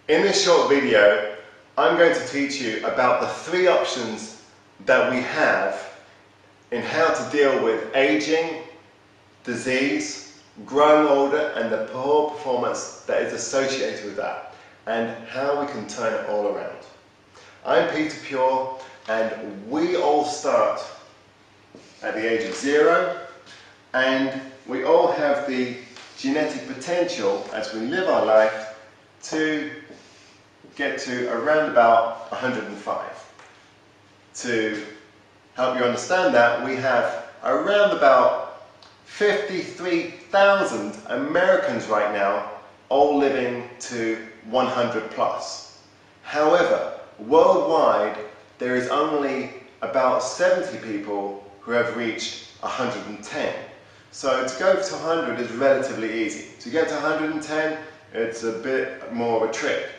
In this short video, I'm going to teach you about the 3 options that we have in how to deal with aging, disease, growing older, and the poor performance that is associated with that, and how we can turn it all around. I'm Peter Pure, and we all start at the age of 0, and we all have the genetic potential as we live our life to get to around about 105. To help you understand that, we have around about 53,000 Americans right now all living to 100 plus. However, worldwide there is only about 70 people who have reached 110. So to go to 100 is relatively easy. To get to 110, it's a bit more of a trick.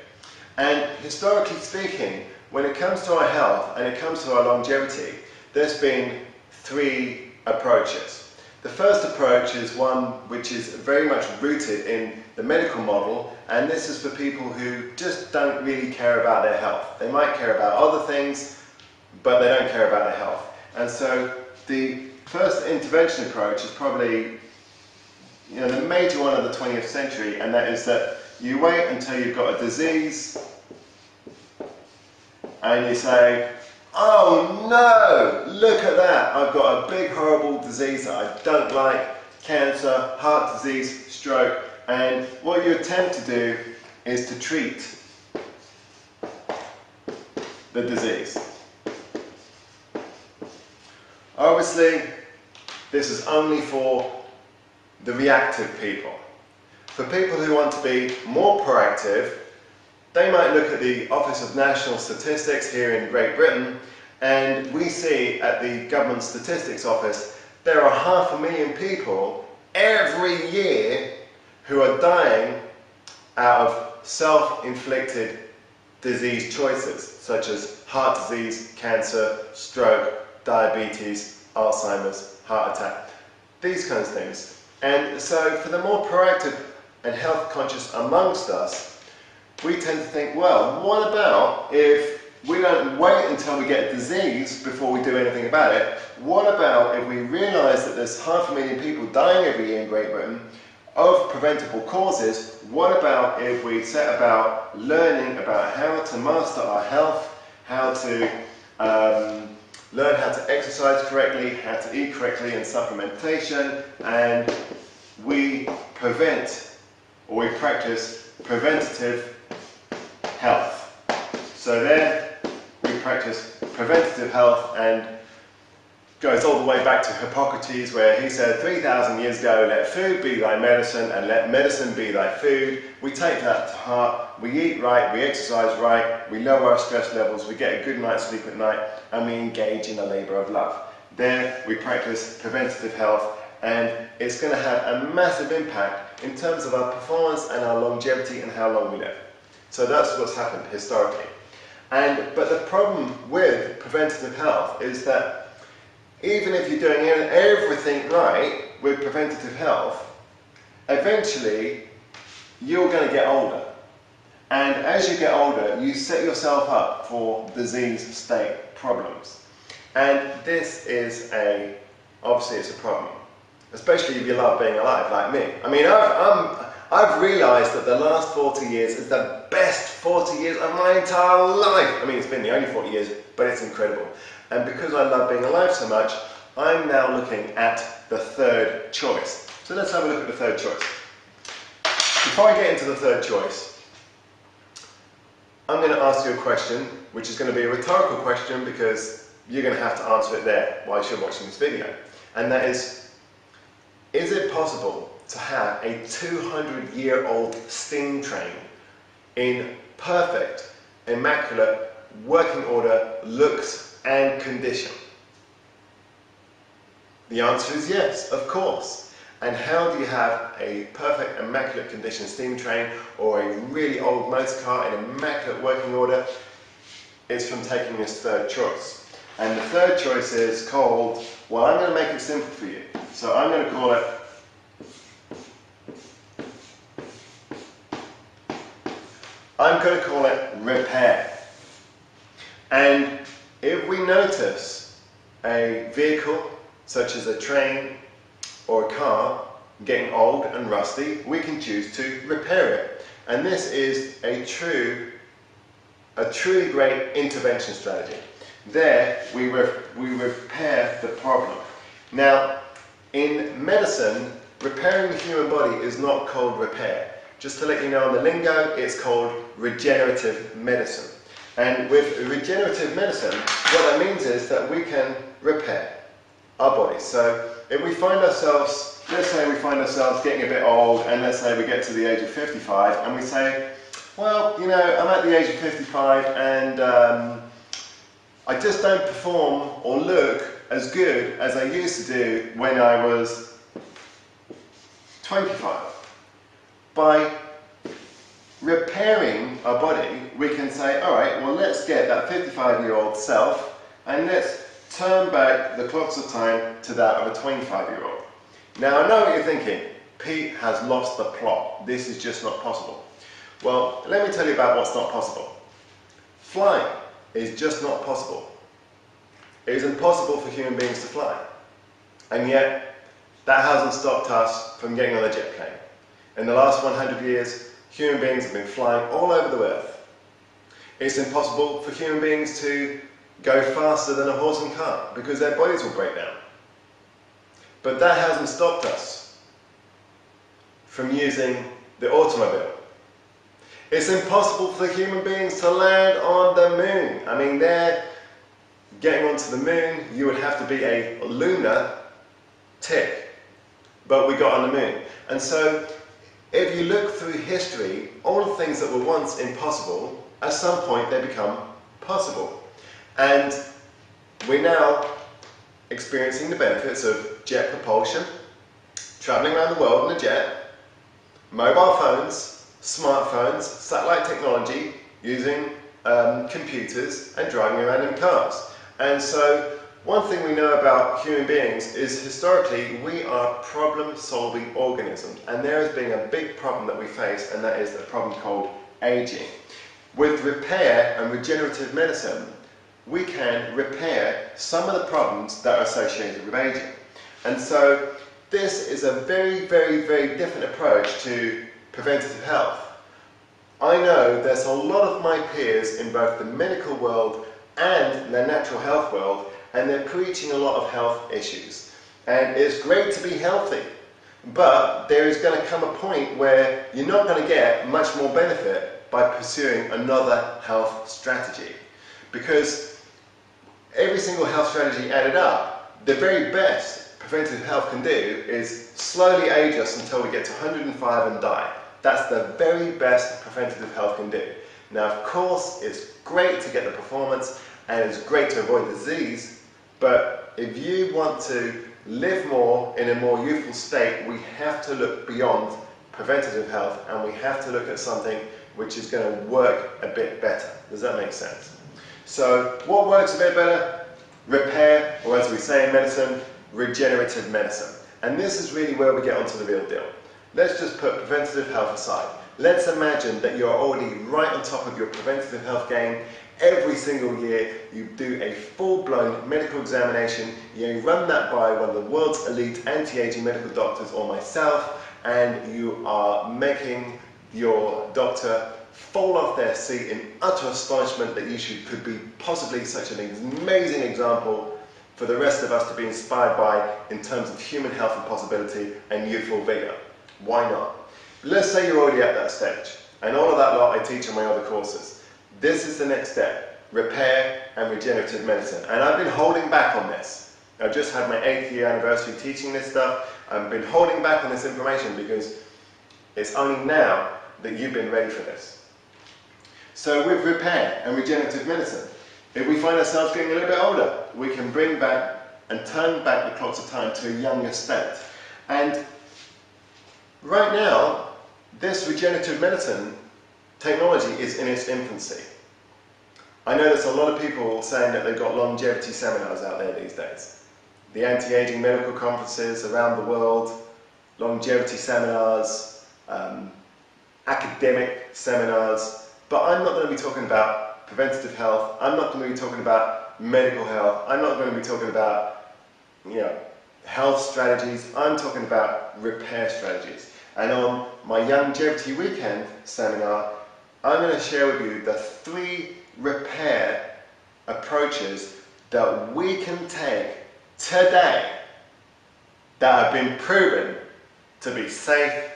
And historically speaking, when it comes to our health and it comes to our longevity, there's been 3 approaches. The first approach is one which is very much rooted in the medical model, and this is for people who just don't really care about their health. They might care about other things, but they don't care about their health. And so the first intervention approach is probably the major one of the 20th century, and that is that you wait until you've got a disease and you say, oh no, look at that, I've got a big horrible disease that I don't like, cancer, heart disease, stroke, and what you attempt to do is to treat the disease. Obviously, this is only for the reactive people. For people who want to be more proactive, they might look at the Office of National Statistics here in Great Britain, and we see at the Government Statistics Office there are 500,000 people every year who are dying out of self-inflicted disease choices, such as heart disease, cancer, stroke, diabetes, Alzheimer's, heart attack, these kinds of things. And so for the more proactive and health conscious amongst us, we tend to think, well, what about if we don't wait until we get a disease before we do anything about it? What about if we realise that there's 500,000 people dying every year in Great Britain of preventable causes? What about if we set about learning about how to master our health, how to learn how to exercise correctly, how to eat correctly, and supplementation, and we prevent, or we practice preventative health. So there we practice preventative health, and goes all the way back to Hippocrates, where he said 3,000 years ago, let food be thy medicine and let medicine be thy food. We take that to heart, we eat right, we exercise right, we lower our stress levels, we get a good night's sleep at night, and we engage in a labour of love. There we practice preventative health, and it's going to have a massive impact in terms of our performance and our longevity and how long we live. So that's what's happened historically. But the problem with preventative health is that even if you're doing everything right with preventative health, eventually you're going to get older. And as you get older, you set yourself up for disease state problems. And this is obviously it's a problem. Especially if you love being alive, like me. I mean, I've realised that the last 40 years is the best 40 years of my entire life. I mean, it's been the only 40 years, but it's incredible. And because I love being alive so much, I'm now looking at the 3rd choice. So let's have a look at the 3rd choice. Before I get into the 3rd choice, I'm going to ask you a question, which is going to be a rhetorical question because you're going to have to answer it there whilst you're watching this video. And that is it possible to have a 200-year-old steam train in perfect, immaculate, working order, looks and condition? The answer is yes, of course. And how do you have a perfect, immaculate condition steam train or a really old motor car in immaculate working order? It's from taking this 3rd choice. And the 3rd choice is called, well, I'm going to make it simple for you. So I'm going to call it I'm going to call it repair. And if we notice a vehicle, such as a train or a car, getting old and rusty, we can choose to repair it. And this is a truly great intervention strategy. There, we repair the problem. Now, in medicine, repairing the human body is not called repair. Just to let you know on the lingo, it's called regenerative medicine. And with regenerative medicine, what that means is that we can repair our bodies. So if we find ourselves, let's say we find ourselves getting a bit old, and let's say we get to the age of 55, and we say, well, you know, I'm at the age of 55 and I just don't perform or look as good as I used to do when I was 25. By repairing our body, we can say, all right, well, let's get that 55-year-old self and let's turn back the clocks of time to that of a 25-year-old. Now, I know what you're thinking. Pete has lost the plot. This is just not possible. Well, let me tell you about what's not possible. Flying is just not possible. It is impossible for human beings to fly. And yet, that hasn't stopped us from getting on a jet plane. In the last 100 years, human beings have been flying all over the earth. It's impossible for human beings to go faster than a horse and cart because their bodies will break down. But that hasn't stopped us from using the automobile. It's impossible for human beings to land on the moon. I mean, they're getting onto the moon, you would have to be a lunar tick. But we got on the moon. And so, if you look through history, all the things that were once impossible, at some point they become possible. And we're now experiencing the benefits of jet propulsion, traveling around the world in a jet, mobile phones, smartphones, satellite technology, using computers and driving around in cars. And so one thing we know about human beings is historically we are problem-solving organisms, and there has been a big problem that we face, and that is the problem called aging. With repair and regenerative medicine, we can repair some of the problems that are associated with aging. And so this is a very, very, very different approach to preventative health. I know there's a lot of my peers in both the medical world and the natural health world, and they're preaching a lot of health issues. And it's great to be healthy, but there is going to come a point where you're not going to get much more benefit by pursuing another health strategy. Because every single health strategy added up, the very best preventative health can do is slowly age us until we get to 105 and die. That's the very best preventative health can do. Now, of course, it's great to get the performance and it's great to avoid disease, but if you want to live more in a more youthful state, we have to look beyond preventative health and we have to look at something which is going to work a bit better. Does that make sense? So, what works a bit better? Repair, or as we say in medicine, regenerative medicine. And this is really where we get onto the real deal. Let's just put preventative health aside. Let's imagine that you're already right on top of your preventative health game. Every single year you do a full-blown medical examination, you run that by one of the world's elite anti-aging medical doctors or myself, and you are making your doctor fall off their seat in utter astonishment that could be possibly such an amazing example for the rest of us to be inspired by in terms of human health and possibility and youthful vigour. Why not? Let's say you're already at that stage, and all of that lot I teach in my other courses. This is the next step, repair and regenerative medicine. And I've been holding back on this. I've just had my 8th year anniversary teaching this stuff. I've been holding back on this information because it's only now that you've been ready for this. So with repair and regenerative medicine, if we find ourselves getting a little bit older, we can bring back and turn back the clocks of time to a younger state. And right now, this regenerative medicine technology is in its infancy. I know there's a lot of people saying that they've got longevity seminars out there these days. The anti-aging medical conferences around the world, longevity seminars, academic seminars, But I'm not going to be talking about preventative health. I'm not going to be talking about medical health. I'm not going to be talking about, health strategies. I'm talking about repair strategies. And on my Youngevity weekend seminar, I'm going to share with you the 3 repair approaches that we can take today that have been proven to be safe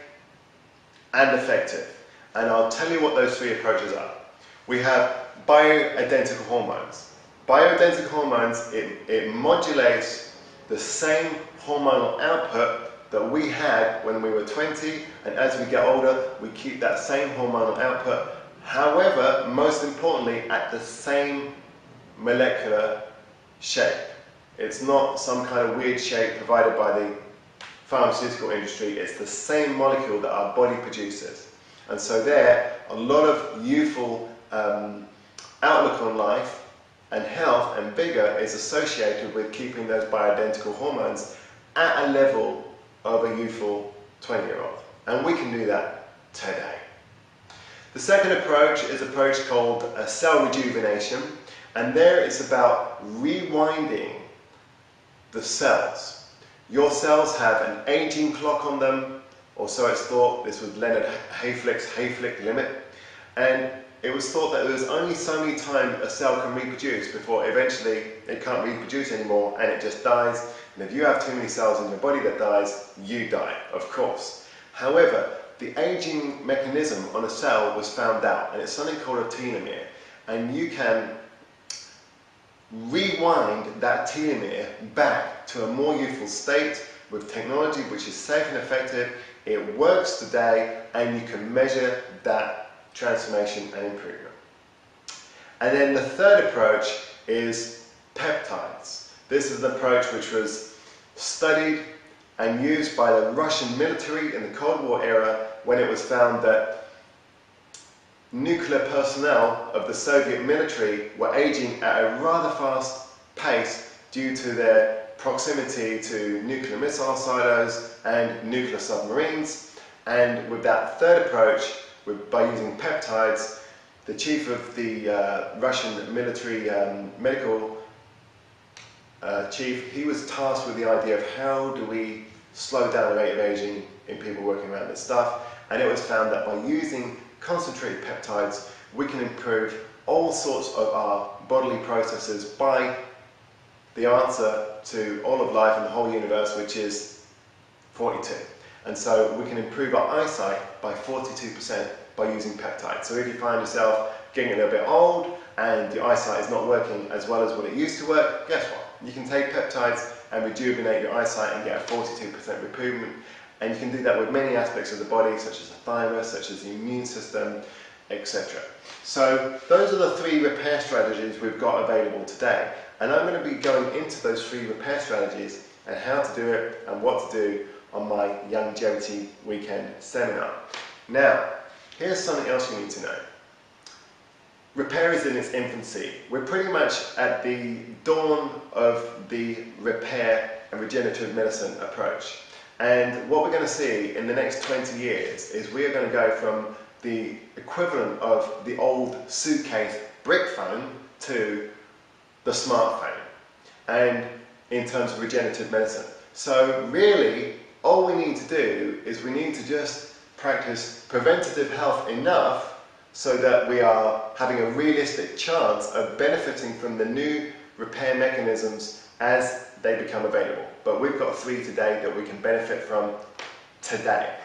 and effective. And I'll tell you what those 3 approaches are. We have bioidentical hormones. Bioidentical hormones, it modulates the same hormonal output that we had when we were 20, and as we get older, we keep that same hormonal output. However, most importantly, at the same molecular shape. It's not some kind of weird shape provided by the pharmaceutical industry. It's the same molecule that our body produces. And so there, a lot of youthful outlook on life and health and vigor is associated with keeping those bioidentical hormones at a level of a youthful 20-year-old. And we can do that today. The second approach is an approach called cell rejuvenation, and there it's about rewinding the cells. Your cells have an aging clock on them, or so it's thought. This was Leonard Hayflick's Hayflick limit, and it was thought that there was only so many times a cell can reproduce before eventually it can't reproduce anymore and it just dies. And if you have too many cells in your body that dies, you die, of course. However, the aging mechanism on a cell was found out, and it's something called a telomere, and you can rewind that telomere back to a more youthful state with technology which is safe and effective. It works today, and you can measure that transformation and improvement. And then the third approach is peptides. This is an approach which was studied and used by the Russian military in the Cold War era, when it was found that nuclear personnel of the Soviet military were aging at a rather fast pace due to their proximity to nuclear missile silos and nuclear submarines. And with that third approach, by using peptides, the chief of the Russian military medical chief, he was tasked with the idea of how do we slow down the rate of aging in people working around this stuff. And it was found that by using concentrated peptides, we can improve all sorts of our bodily processes by the answer to all of life and the whole universe, which is 42. And so we can improve our eyesight by 42% by using peptides. So if you find yourself getting a little bit old and your eyesight is not working as well as what it used to work, guess what? You can take peptides and rejuvenate your eyesight and get a 42% improvement. And you can do that with many aspects of the body, such as the thymus, such as the immune system, etc. So those are the 3 repair strategies we've got available today. And I'm going to be going into those 3 repair strategies and how to do it and what to do on my Youngevity weekend seminar. Now, here's something else you need to know. Repair is in its infancy. We're pretty much at the dawn of the repair and regenerative medicine approach. And what we're going to see in the next 20 years is we are going to go from the equivalent of the old suitcase brick phone to the smartphone, and in terms of regenerative medicine. So really, all we need to do is we need to just practice preventative health enough so that we are having a realistic chance of benefiting from the new repair mechanisms as they become available. But we've got 3 today that we can benefit from today.